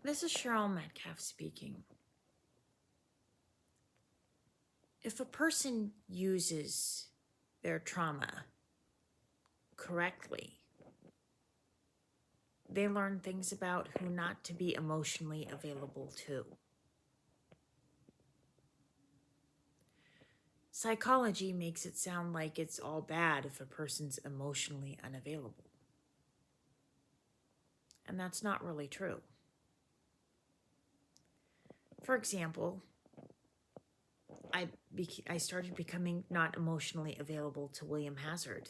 This is Cheryl Metcalf speaking. If a person uses their trauma correctly, they learn things about who not to be emotionally available to. Psychology makes it sound like it's all bad if a person's emotionally unavailable. And that's not really true. For example, I started becoming not emotionally available to William Hazard.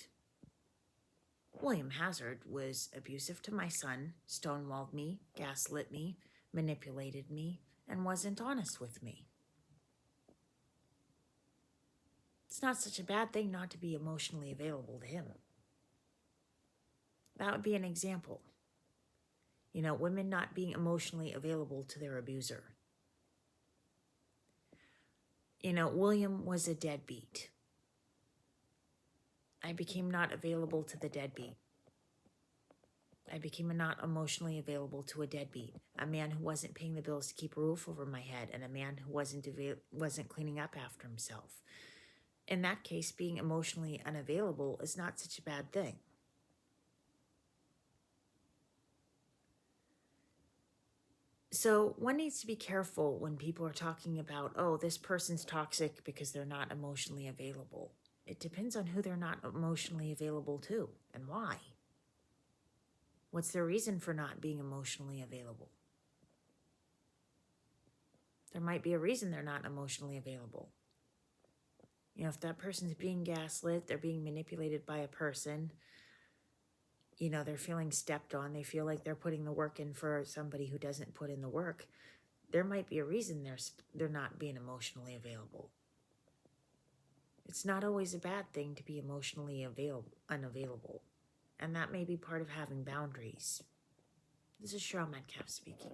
William Hazard was abusive to my son, stonewalled me, gaslit me, manipulated me, and wasn't honest with me. It's not such a bad thing not to be emotionally available to him. That would be an example. You know, women not being emotionally available to their abuser. You know, William was a deadbeat. I became not available to the deadbeat. I became not emotionally available to a deadbeat, a man who wasn't paying the bills to keep a roof over my head, and a man who wasn't cleaning up after himself. In that case, being emotionally unavailable is not such a bad thing. So one needs to be careful when people are talking about, oh, this person's toxic because they're not emotionally available. It depends on who they're not emotionally available to and why. What's their reason for not being emotionally available? There might be a reason they're not emotionally available. You know, if that person's being gaslit, they're being manipulated by a person, you know, they're feeling stepped on, they feel like they're putting the work in for somebody who doesn't put in the work, there might be a reason they're not being emotionally available. It's not always a bad thing to be emotionally unavailable. And that may be part of having boundaries. This is Cheryl Metcalf speaking.